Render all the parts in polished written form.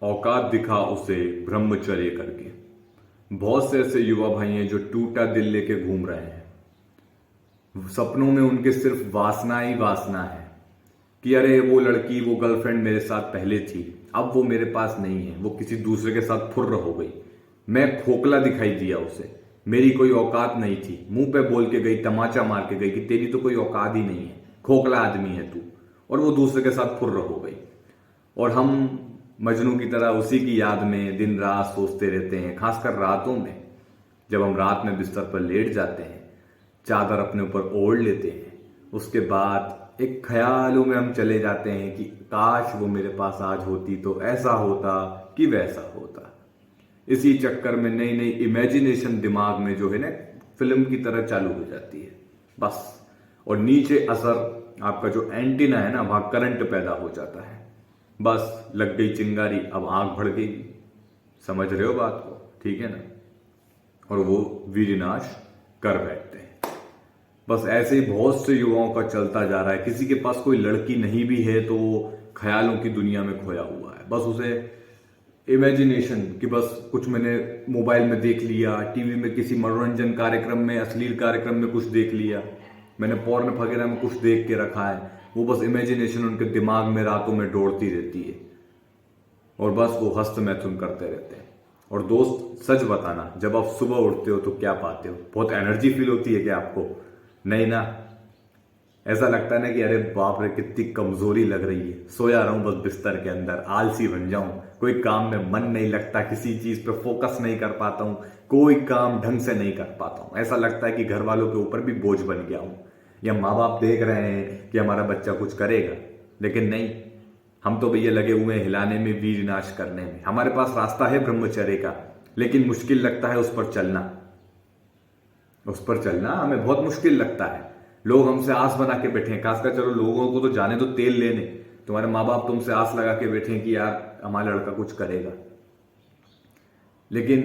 औकात दिखा उसे ब्रह्मचर्य करके। बहुत से ऐसे युवा भाई हैं जो टूटा दिल लेके घूम रहे हैं। सपनों में उनके सिर्फ वासना ही वासना है कि अरे वो लड़की, वो गर्लफ्रेंड मेरे साथ पहले थी, अब वो मेरे पास नहीं है, वो किसी दूसरे के साथ फुर्र हो गई। मैं खोखला दिखाई दिया उसे, मेरी कोई औकात नहीं थी। मुंह पे बोल के गई, तमाचा मार के गई कि तेरी तो कोई औकात ही नहीं है, खोखला आदमी है तू। और वो दूसरे के साथ फुर्र हो गई। और हम मजनू की तरह उसी की याद में दिन रात सोचते रहते हैं, खासकर रातों में। जब हम रात में बिस्तर पर लेट जाते हैं, चादर अपने ऊपर ओढ़ लेते हैं, उसके बाद एक ख्यालों में हम चले जाते हैं कि काश वो मेरे पास आज होती तो ऐसा होता कि वैसा होता। इसी चक्कर में नई नई इमेजिनेशन दिमाग में जो है ना, फिल्म की तरह चालू हो जाती है बस। और नीचे असर आपका जो एंटीना है ना, वहां करंट पैदा हो जाता है। बस लग गई चिंगारी, अब आंख भड़ गई। समझ रहे हो बात को? ठीक है ना? और वो वीरनाश कर बैठते हैं। बस ऐसे ही बहुत से युवाओं का चलता जा रहा है। किसी के पास कोई लड़की नहीं भी है तो वो ख्यालों की दुनिया में खोया हुआ है। बस उसे इमेजिनेशन कि बस कुछ मैंने मोबाइल में देख लिया, टीवी में किसी मनोरंजन कार्यक्रम में, अश्लील कार्यक्रम में कुछ देख लिया, मैंने पॉर्न वगैरह में कुछ देख के रखा है। वो बस इमेजिनेशन उनके दिमाग में रातों में दौड़ती रहती है और बस वो हस्त मैथुन करते रहते हैं। और दोस्त सच बताना, जब आप सुबह उठते हो तो क्या पाते हो? बहुत एनर्जी फील होती है क्या आपको? नहीं ना? ऐसा लगता है ना कि अरे बाप रे, कितनी कमजोरी लग रही है, सोया रहूं बस बिस्तर के अंदर, आलसी बन जाऊं, कोई काम में मन नहीं लगता, किसी चीज पे फोकस नहीं कर पाता हूं, कोई काम ढंग से नहीं कर पाता हूं। ऐसा लगता है कि घर वालों के ऊपर भी बोझ बन गया हूं, या माँ बाप देख रहे हैं कि हमारा बच्चा कुछ करेगा, लेकिन नहीं, हम तो भैया लगे हुए हैं हिलाने में, वीर नाश करने में। हमारे पास रास्ता है ब्रह्मचर्य का, लेकिन मुश्किल लगता है उस पर चलना। उस पर चलना हमें बहुत मुश्किल लगता है। लोग हमसे आस बना के बैठे हैं, खासकर चलो लोगों को तो जाने दो तेल लेने, तुम्हारे माँ बाप तुमसे आस लगा के बैठे हैं कि यार हमारा लड़का कुछ करेगा, लेकिन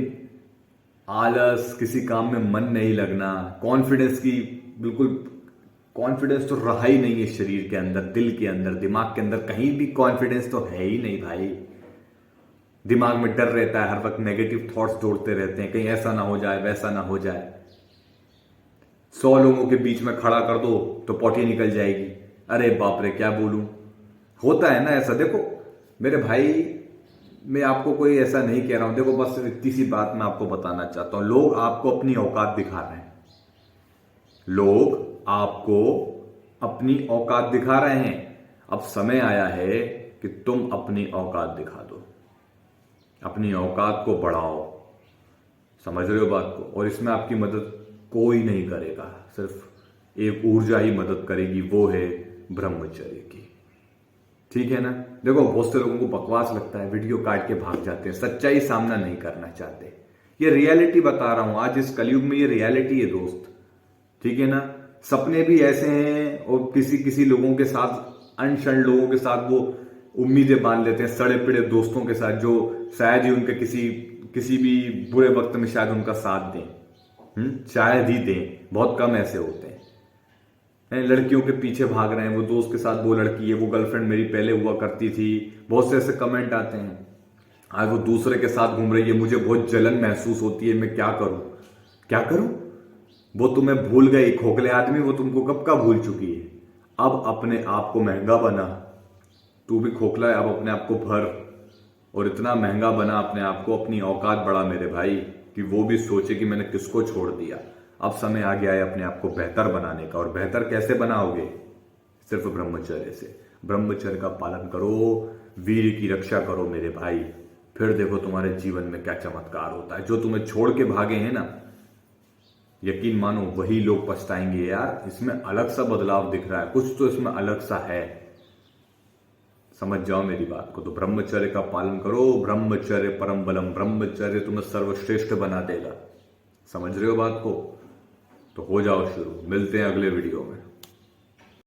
आलस, किसी काम में मन नहीं लगना, कॉन्फिडेंस की बिल्कुल, कॉन्फिडेंस तो रहा ही नहीं है शरीर के अंदर, दिल के अंदर, दिमाग के अंदर, कहीं भी कॉन्फिडेंस तो है ही नहीं भाई। दिमाग में डर रहता है, हर वक्त नेगेटिव थॉट्स दौड़ते रहते हैं, कहीं ऐसा ना हो जाए, वैसा ना हो जाए। 100 लोगों के बीच में खड़ा कर दो तो पॉटी निकल जाएगी, अरे बाप रे क्या बोलूं। होता है ना ऐसा। देखो मेरे भाई, मैं आपको कोई ऐसा नहीं कह रहा हूं, देखो बस इतनी सी बात मैं आपको बताना चाहता हूं। लोग आपको अपनी औकात दिखा रहे हैं, लोग आपको अपनी औकात दिखा रहे हैं। अब समय आया है कि तुम अपनी औकात दिखा दो, अपनी औकात को बढ़ाओ। समझ रहे हो बात को? और इसमें आपकी मदद कोई नहीं करेगा, सिर्फ एक ऊर्जा ही मदद करेगी, वो है ब्रह्मचर्य की। ठीक है ना? देखो बहुत से लोगों को बकवास लगता है, वीडियो काट के भाग जाते हैं, सच्चाई सामना नहीं करना चाहते। ये रियलिटी बता रहा हूं, आज इस कलयुग में ये रियलिटी है दोस्त। ठीक है ना? सपने भी ऐसे हैं, और किसी किसी लोगों के साथ, अनशन लोगों के साथ वो उम्मीदें बांध लेते हैं, सड़े पिड़े दोस्तों के साथ, जो शायद ही उनके किसी किसी भी बुरे वक्त में शायद उनका साथ दें। शायद ही दें, बहुत कम ऐसे होते हैं। लड़कियों के पीछे भाग रहे हैं, वो दोस्त के साथ वो लड़की है, वो गर्लफ्रेंड मेरी पहले हुआ करती थी। बहुत से ऐसे कमेंट आते हैं, आज वो दूसरे के साथ घूम रही है, मुझे बहुत जलन महसूस होती है, मैं क्या करूं? क्या करूं? वो तुम्हें भूल गई, खोखले आदमी, वो तुमको कब का भूल चुकी है। अब अपने आप को महंगा बना, तू भी खोखला है, अब अपने आप को भर, और इतना महंगा बना अपने आप को, अपनी औकात बढ़ा मेरे भाई, कि वो भी सोचे कि मैंने किसको छोड़ दिया। अब समय आ गया है अपने आप को बेहतर बनाने का। और बेहतर कैसे बनाओगे? सिर्फ ब्रह्मचर्य से। ब्रह्मचर्य का पालन करो, वीर की रक्षा करो मेरे भाई, फिर देखो तुम्हारे जीवन में क्या चमत्कार होता है। जो तुम्हें छोड़ के भागे हैं ना, यकीन मानो वही लोग पछताएंगे, यार इसमें अलग सा बदलाव दिख रहा है, कुछ तो इसमें अलग सा है। समझ जाओ मेरी बात को। तो ब्रह्मचर्य का पालन करो, ब्रह्मचर्य परम बलम, ब्रह्मचर्य तुम्हें सर्वश्रेष्ठ बना देगा। समझ रहे हो बात को? तो हो जाओ शुरू। मिलते हैं अगले वीडियो में।